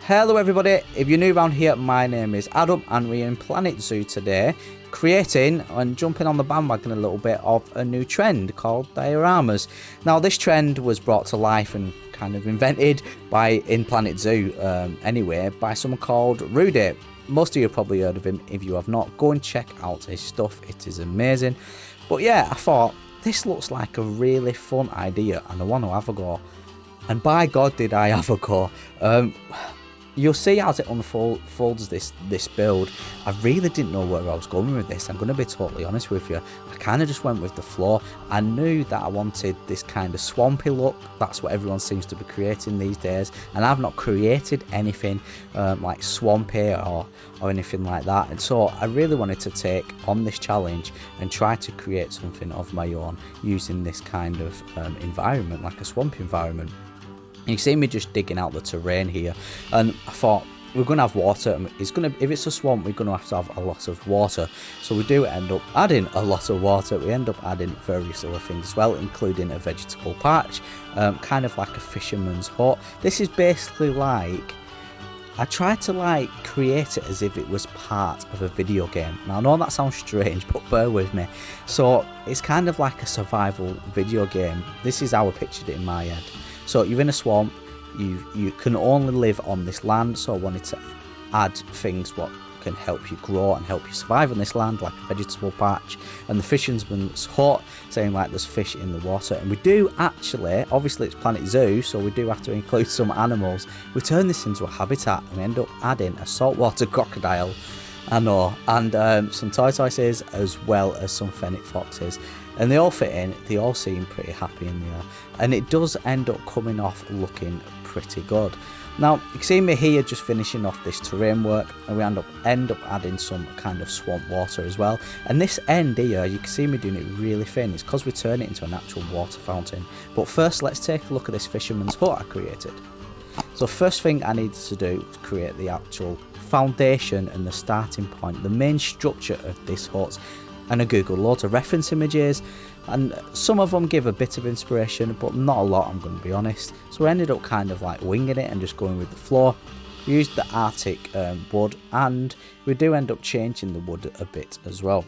Hello everybody, if you're new around here, my name is Adamup and we're in Planet Zoo today, creating and jumping on the bandwagon a little bit of a new trend called dioramas. Now this trend was brought to life and kind of invented in Planet Zoo anyway by someone called Rudy. Most of you have probably heard of him. If you have not, go and check out his stuff, it is amazing. But yeah, I thought this looks like a really fun idea and I want to have a go. And by God did I have a go. You'll see as it unfolds this build. I really didn't know where I was going with this. I'm going to be totally honest with you. I kind of just went with the flow. I knew that I wanted this kind of swampy look. That's what everyone seems to be creating these days. And I've not created anything like swampy or anything like that. And so I really wanted to take on this challenge and try to create something of my own using this kind of environment, like a swamp environment. You see me just digging out the terrain here, and I thought we're going to have water. If it's a swamp, we're going to have a lot of water. So we do end up adding a lot of water. We end up adding various other things as well, including a vegetable patch, kind of like a fisherman's hut. This is basically like, I tried to create it as if it was part of a video game. Now I know that sounds strange, but bear with me. So it's kind of like a survival video game. This is how I pictured it in my head. So you're in a swamp, you can only live on this land, so I wanted to add things what can help you grow and help you survive on this land, like a vegetable patch, and the Fisherman's Hut, saying like there's fish in the water. And we do actually, obviously it's Planet Zoo, so we do have to include some animals. We turn this into a habitat and we end up adding a saltwater crocodile, I know, and some tortoises as well as some fennec foxes. And they all fit in, they all seem pretty happy in there. And it does end up coming off looking pretty good. Now, you can see me here just finishing off this terrain work, and we end up adding some kind of swamp water as well. And this end here, you can see me doing it really thin. It's because we turn it into an actual water fountain. But first, let's take a look at this fisherman's hut I created. So first thing I needed to do was create the actual foundation and the starting point, the main structure of this hut. And I googled loads of reference images, and some of them give a bit of inspiration, but not a lot, I'm going to be honest. So I ended up kind of like winging it and just going with the flow. We used the Arctic wood, and we do end up changing the wood a bit as well.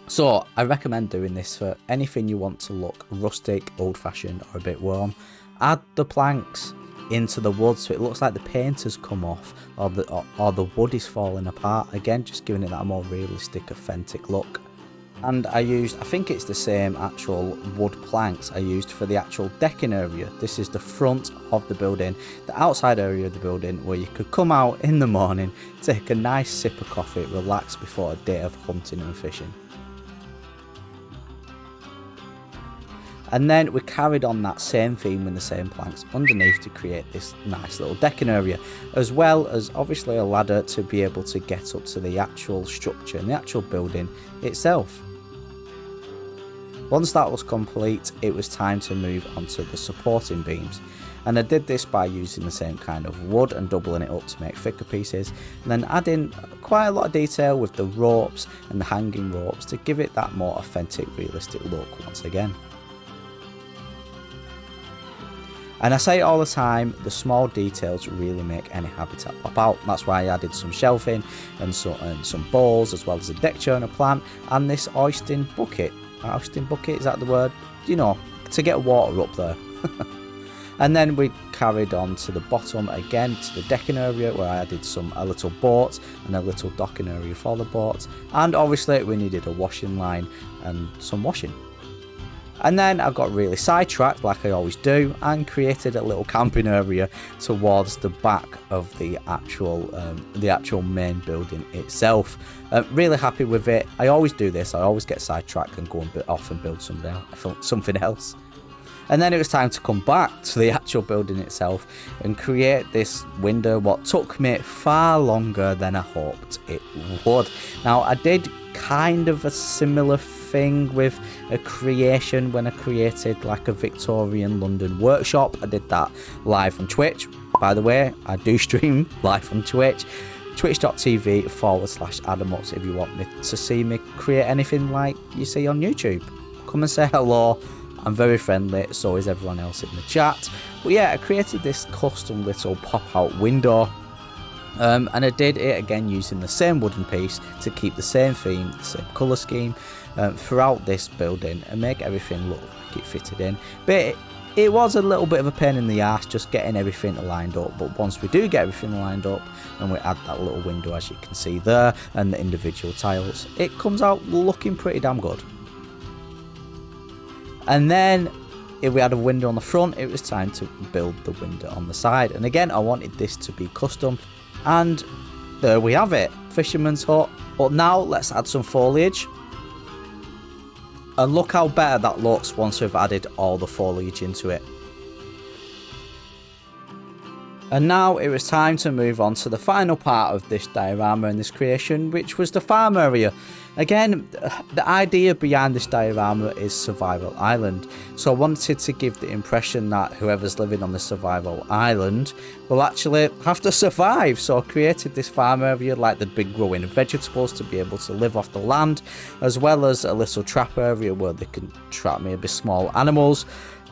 So I recommend doing this for anything you want to look rustic, old-fashioned, or a bit warm. Add the planks into the wood so it looks like the paint has come off, or the wood is falling apart. Again, just giving it that more realistic, authentic look. And I think it's the same actual wood planks I used for the actual decking area. This is the front of the building, the outside area of the building, where you could come out in the morning, take a nice sip of coffee, relax before a day of hunting and fishing. And then we carried on that same theme with the same planks underneath to create this nice little decking area, as well as obviously a ladder to be able to get up to the actual structure and the actual building itself. Once that was complete, it was time to move on to the supporting beams. And I did this by using the same kind of wood and doubling it up to make thicker pieces, and then adding quite a lot of detail with the ropes and the hanging ropes to give it that more authentic, realistic look once again. And I say it all the time, the small details really make any habitat pop out. That's why I added some shelving and some bowls, as well as a deck chair and a plant, and this oysting bucket. Oysting bucket, is that the word? You know, to get water up there. And then we carried on to the bottom again, to the decking area, where I added a little boat and a little docking area for the boats. And obviously we needed a washing line and some washing. And then I got really sidetracked, like I always do, and created a little camping area towards the back of the actual main building itself. Really happy with it. I always do this. I always get sidetracked and go off and build something else. And then it was time to come back to the actual building itself and create this window, what took me far longer than I hoped it would. Now, I did kind of a similar thing with a creation when I created like a Victorian London workshop. I did that live on Twitch. By the way, I do stream live on Twitch. Twitch.tv/Adamup if you want me to see me create anything like you see on YouTube. Come and say hello. I'm very friendly, so is everyone else in the chat. But yeah, I created this custom little pop-out window And I did it again using the same wooden piece to keep the same theme, the same colour scheme throughout this building and make everything look like it fitted in. But it was a little bit of a pain in the arse just getting everything lined up, but once we do get everything lined up and we add that little window as you can see there and the individual tiles, it comes out looking pretty damn good. And then if we had a window on the front, it was time to build the window on the side. And again, I wanted this to be custom, and there we have it, Fisherman's Hut. But now let's add some foliage. And look how better that looks once we've added all the foliage into it. And now it was time to move on to the final part of this diorama and this creation, which was the farm area. Again, the idea behind this diorama is survival island. So I wanted to give the impression that whoever's living on the survival island will actually have to survive. So I created this farm area like they'd been growing vegetables to be able to live off the land, as well as a little trap area where they can trap maybe small animals.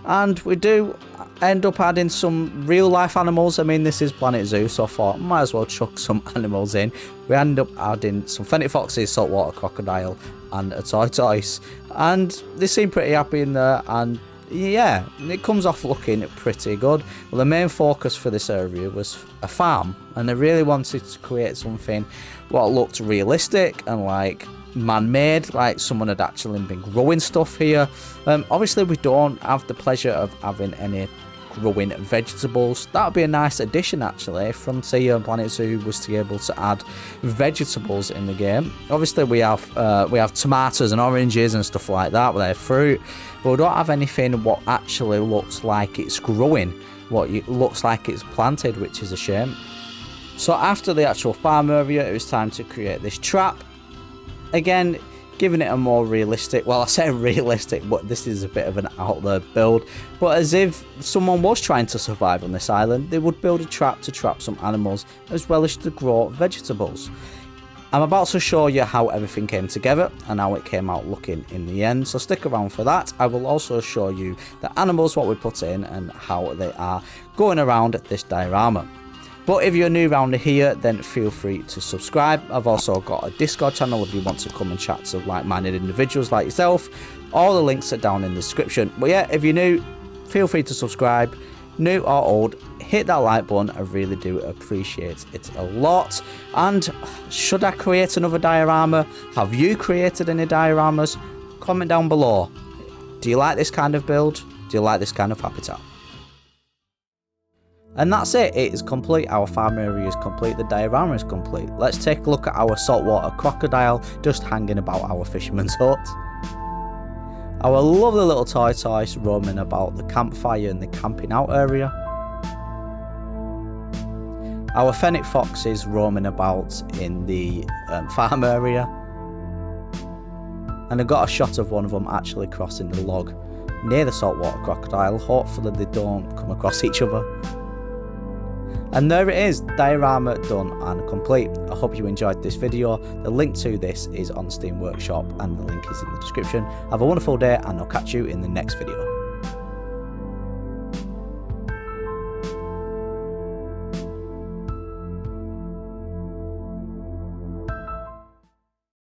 And we do end up adding some real life animals. I mean, this is Planet Zoo, so I thought might as well chuck some animals in. We end up adding some fennec foxes, saltwater crocodile and a tortoise, and they seem pretty happy in there, and yeah, it comes off looking pretty good. Well, the main focus for this area was a farm, and I really wanted to create something what looked realistic and like man-made, like someone had actually been growing stuff here. Obviously we don't have the pleasure of having any growing vegetables. That would be a nice addition actually. Frontier and Planet Zoo was to be able to add vegetables in the game. Obviously we have tomatoes and oranges and stuff like that with their fruit, but we don't have anything what actually looks like it's growing, what looks like it's planted, which is a shame. So after the actual farm area, it was time to create this trap. Again, giving it a more realistic, well I say realistic, but this is a bit of an out there build, but as if someone was trying to survive on this island, they would build a trap to trap some animals as well as to grow vegetables. I'm about to show you how everything came together and how it came out looking in the end, so stick around for that. I will also show you the animals, what we put in and how they are going around this diorama. But if you're new around here, then feel free to subscribe. I've also got a Discord channel if you want to come and chat to like-minded individuals like yourself. All the links are down in the description. But yeah, if you're new, feel free to subscribe. New or old, hit that like button. I really do appreciate it a lot. And should I create another diorama? Have you created any dioramas? Comment down below. Do you like this kind of build? Do you like this kind of habitat? And that's it, it is complete, our farm area is complete, the diorama is complete. Let's take a look at our saltwater crocodile just hanging about our fisherman's hut. Our lovely little tortoise roaming about the campfire and the camping out area. Our fennec foxes roaming about in the farm area. And I got a shot of one of them actually crossing the log near the saltwater crocodile. Hopefully they don't come across each other. And there it is, diorama done and complete. I hope you enjoyed this video. The link to this is on Steam Workshop and the link is in the description. Have a wonderful day and I'll catch you in the next video.